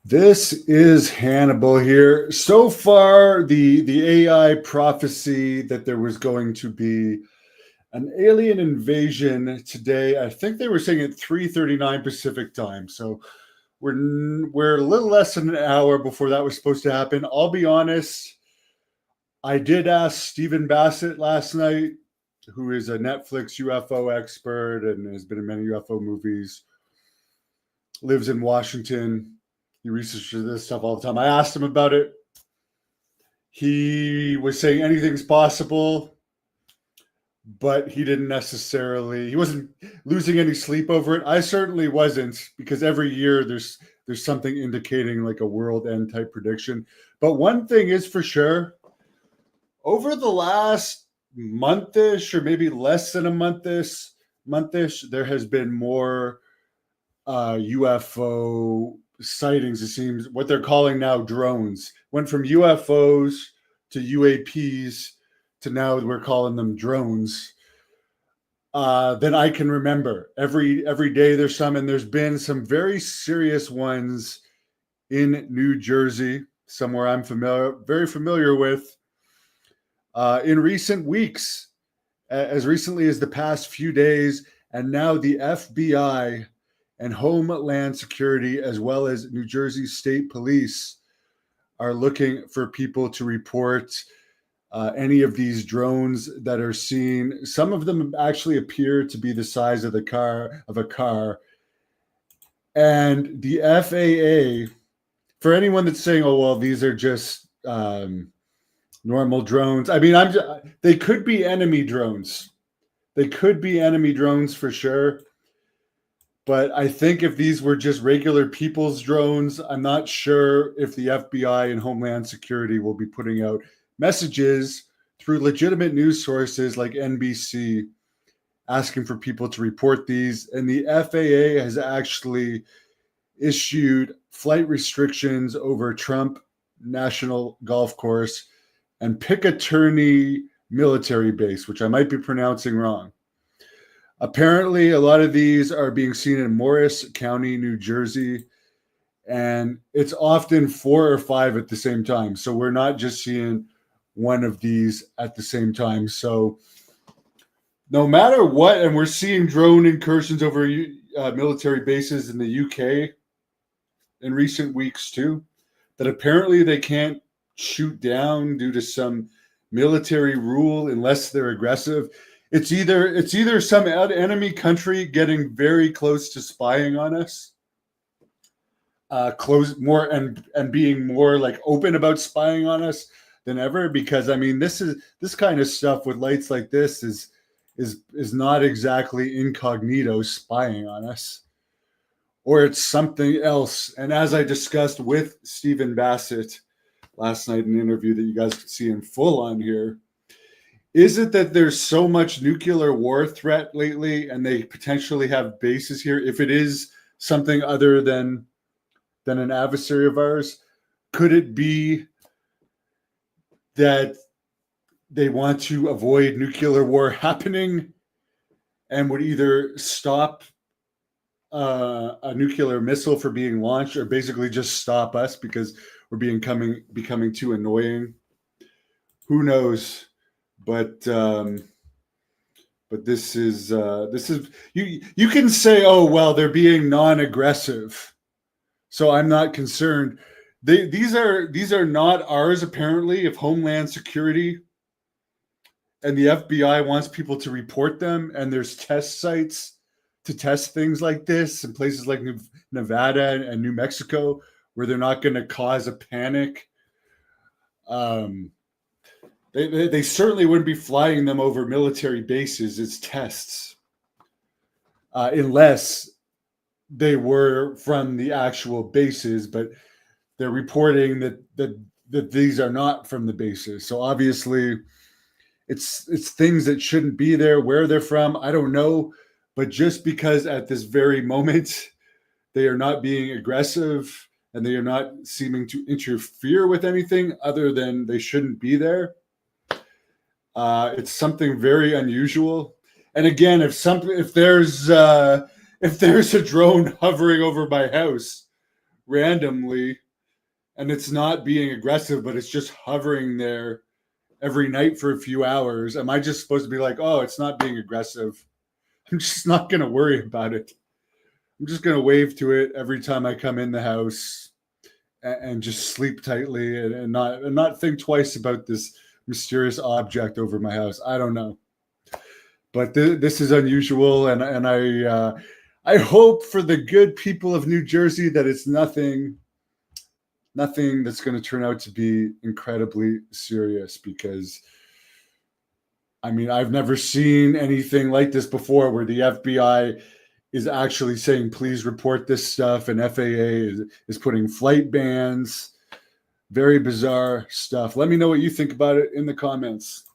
This is Hannibal here. So far, the AI prophecy that there was going to be an alien invasion today. I think they were saying at 3:39 Pacific time. So we're a little less than an hour before that was supposed to happen. I'll be honest. I did ask Stephen Bassett last night, who is a Netflix UFO expert and has been in many UFO movies, lives in Washington. He researches this stuff all the time. I asked him about it. He was saying anything's possible, but he wasn't losing any sleep over it. I certainly wasn't, because every year there's something indicating like a world end type prediction. But one thing is for sure, over the last monthish, or maybe less than a monthish, there has been more UFO sightings. It seems what they're calling now drones went from UFOs to UAPs to now we're calling them drones. Than I can remember. Every day there's some, and there's been some very serious ones in New Jersey, somewhere I'm very familiar with. In recent weeks, as recently as the past few days, and now the FBI and Homeland Security, as well as New Jersey State Police, are looking for people to report any of these drones that are seen. Some of them actually appear to be the size of a car. And the FAA, for anyone that's saying, "Oh well, these are just normal drones," I mean, they could be enemy drones. They could be enemy drones for sure. But I think if these were just regular people's drones, I'm not sure if the FBI and Homeland Security will be putting out messages through legitimate news sources like NBC asking for people to report these. And the FAA has actually issued flight restrictions over Trump National Golf Course and Picatinny military base, which I might be pronouncing wrong. Apparently, a lot of these are being seen in Morris County, New Jersey, and it's often 4 or 5 at the same time. So we're not just seeing one of these at the same time. So no matter what, and we're seeing drone incursions over military bases in the UK in recent weeks too, that apparently they can't shoot down due to some military rule unless they're aggressive. It's either some enemy country getting very close to spying on us, close more and being more like open about spying on us than ever. Because I mean, this kind of stuff with lights like this is not exactly incognito spying on us, or it's something else. And as I discussed with Stephen Bassett last night in an interview that you guys could see in full on here, is it that there's so much nuclear war threat lately and they potentially have bases here? If it is something other than an adversary of ours, could it be that they want to avoid nuclear war happening and would either stop a nuclear missile from being launched, or basically just stop us because we're becoming too annoying? Who knows? But this is you can say, oh well, they're being non-aggressive, so I'm not concerned. These are not ours apparently. If Homeland Security and the FBI wants people to report them, and there's test sites to test things like this in places like Nevada and New Mexico, where they're not going to cause a panic. They certainly wouldn't be flying them over military bases as tests, unless they were from the actual bases. But they're reporting that these are not from the bases. So obviously, it's things that shouldn't be there. Where they're from, I don't know. But just because at this very moment they are not being aggressive and they are not seeming to interfere with anything other than they shouldn't be there, it's something very unusual. And again, if there's a drone hovering over my house randomly, and it's not being aggressive, but it's just hovering there every night for a few hours, am I just supposed to be like, oh, it's not being aggressive? I'm just not going to worry about it. I'm just going to wave to it every time I come in the house and just sleep tightly and not think twice about this mysterious object over my house. I don't know, but this is unusual, and I hope for the good people of New Jersey that it's nothing that's going to turn out to be incredibly serious, because I mean, I've never seen anything like this before where the FBI is actually saying, please report this stuff, and FAA is putting flight bans. Very bizarre stuff. Let me know what you think about it in the comments.